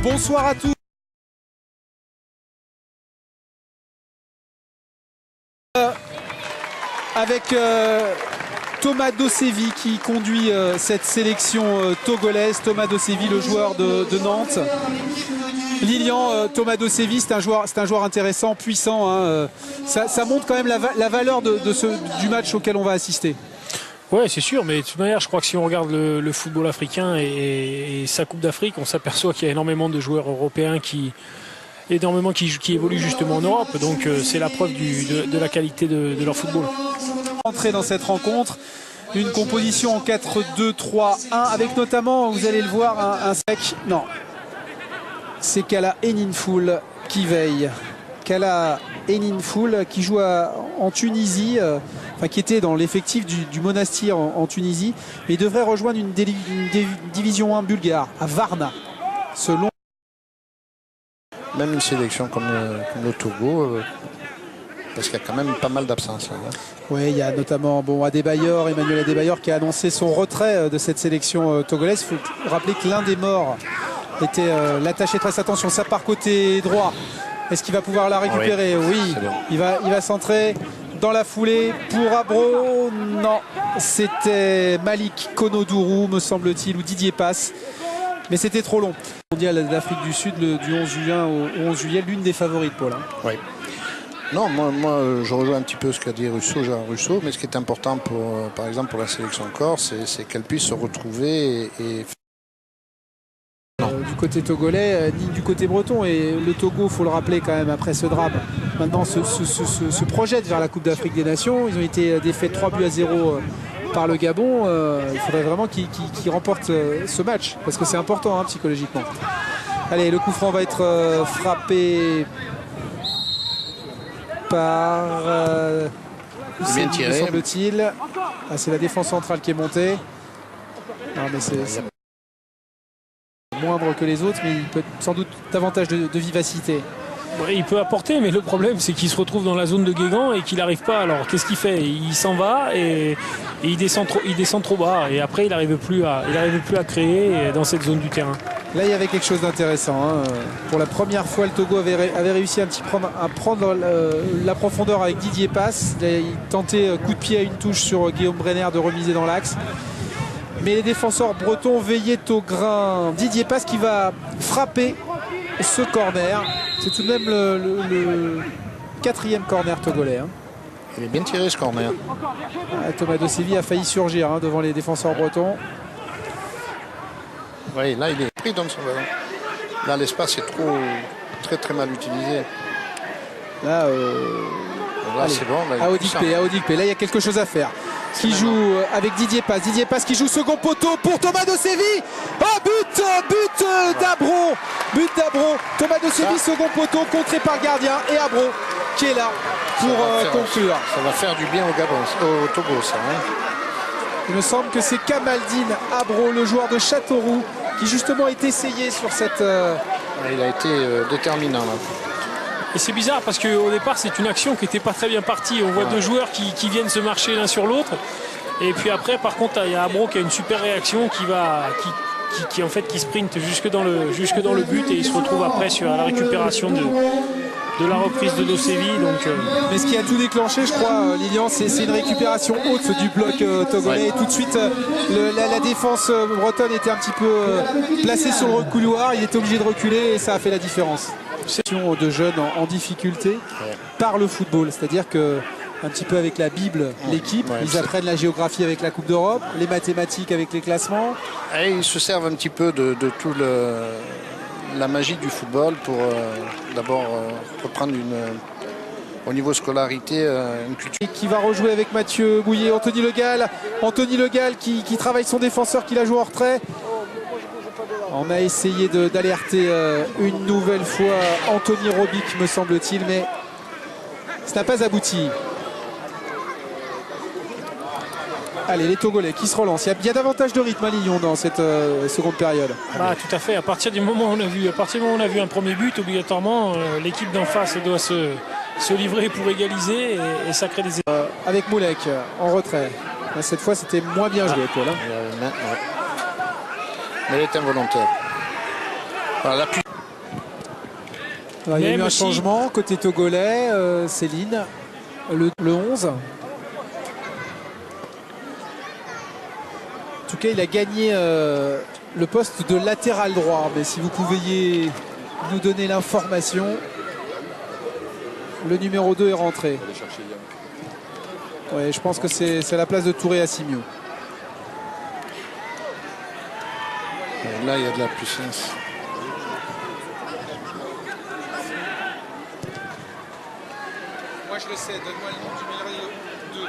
Bonsoir à tous. Avec Thomas Dossevi qui conduit cette sélection togolaise. Thomas Dossevi, le joueur de Nantes. Lilian, Thomas Dossevi, c'est un joueur intéressant, puissant. Hein. Ça montre quand même la valeur du match auquel on va assister. Ouais, c'est sûr, mais de toute manière, je crois que si on regarde le football africain et sa Coupe d'Afrique, on s'aperçoit qu'il y a énormément de joueurs européens qui évoluent justement en Europe. Donc c'est la preuve de la qualité de leur football. Entrer dans cette rencontre, une composition en 4-2-3-1 avec notamment, vous allez le voir, un sec. Non, c'est Kala Eninfoul qui veille. Kala Eninfoul qui joue en Tunisie, qui était dans l'effectif du Monastir en Tunisie, mais il devrait rejoindre une division 1 bulgare à Varna. Selon même une sélection comme le Togo, parce qu'il y a quand même pas mal d'absences. Oui, il y a notamment Emmanuel Adebayor qui a annoncé son retrait de cette sélection togolaise. Il faut rappeler que l'un des morts était l'attaché de presse. Attention, ça part côté droit. Est-ce qu'il va pouvoir la récupérer? Oui, bon. il va centrer dans la foulée pour Abro. Non, c'était Malik Konodourou, me semble-t-il, ou Didier Pass. Mais c'était trop long. Mondial d'Afrique du Sud du 11 juin au 11 juillet, l'une des favorites, Paul. Oui. Non, moi je rejoins un petit peu ce qu'a dit Jean Russo, mais ce qui est important par exemple pour la sélection corse, c'est qu'elle puisse se retrouver du côté togolais, ni du côté breton. Et le Togo, il faut le rappeler quand même, après ce drame, maintenant se projette vers la Coupe d'Afrique des Nations. Ils ont été défaits 3-0 par le Gabon. Il faudrait vraiment qu'ils remportent ce match, parce que c'est important psychologiquement. Allez, le coup franc va être frappé par bien tiré, semble-t-il. C'est la défense centrale qui est montée. Non, mais c'est moindre que les autres, mais il peut sans doute davantage de vivacité. Ouais, il peut apporter, mais le problème c'est qu'il se retrouve dans la zone de Guégan et qu'il n'arrive pas. Alors qu'est-ce qu'il fait? Il s'en va et il descend trop bas, et après il n'arrive plus à créer dans cette zone du terrain. Là il y avait quelque chose d'intéressant. Pour la première fois, le Togo avait réussi à prendre la profondeur avec Didier Pass. Il tentait coup de pied à une touche sur Guillaume Brenner de remiser dans l'axe. Mais les défenseurs bretons veillaient au grain. Didier Pass qui va frapper ce corner. C'est tout de même le 4e corner togolais. Il est bien tiré ce corner. Thomas Dossevi a failli surgir devant les défenseurs bretons. Oui, là il est pris dans son ballon. Là l'espace est très mal utilisé. Là, c'est bon. À Aodikpe, là il y a quelque chose à faire. Qui joue avec Didier Pass qui joue second poteau pour Thomas Dossevi. Oh, but d'Abro. Thomas Dossevi, second poteau, contré par le gardien, et Abro qui est là pour conclure. Ça va faire du bien au Togo, ça. Il me semble que c'est Kamaldine Abro, le joueur de Châteauroux, qui justement est essayé sur cette... Il a été déterminant là. Et c'est bizarre parce qu'au départ c'est une action qui n'était pas très bien partie. On voit deux joueurs qui viennent se marcher l'un sur l'autre. Et puis après par contre il y a Abro qui a une super réaction qui sprinte jusque dans le but, et il se retrouve après sur la récupération de la reprise de Dossevi. Mais ce qui a tout déclenché, je crois, Lilian, c'est une récupération haute du bloc togolais. Et tout de suite, la défense bretonne était un petit peu placée sur le couloir. Il était obligé de reculer et ça a fait la différence. De jeunes en difficulté par le football, c'est-à-dire que un petit peu avec la Bible, l'équipe, ils apprennent la géographie avec la Coupe d'Europe, les mathématiques avec les classements. Et ils se servent un petit peu de tout la magie du football pour d'abord reprendre au niveau scolarité une culture. Et qui va rejouer avec Mathieu Bouillet, Anthony Le Gall qui travaille son défenseur, qui l'a joué en retrait. On a essayé d'alerter une nouvelle fois Anthony Robic, me semble-t-il, mais ça n'a pas abouti. Allez, les Togolais qui se relancent. Il y a davantage de rythme à Lyon dans cette seconde période. Tout à fait. À partir du moment où on a vu un premier but, obligatoirement, l'équipe d'en face doit se livrer pour égaliser et ça crée des... avec Moulek en retrait. Là, cette fois, c'était moins bien joué, Paul. Mais elle est involontaire. Voilà, Alors, il y a eu Même un si- changement côté togolais, Céline, le 11. En tout cas, il a gagné le poste de latéral droit. Mais si vous pouviez nous donner l'information, le numéro 2 est rentré. Ouais, je pense que c'est la place de Touré à Simio. Là, il y a de la puissance. Moi, je le sais. Donne-moi le nom du numéro 2.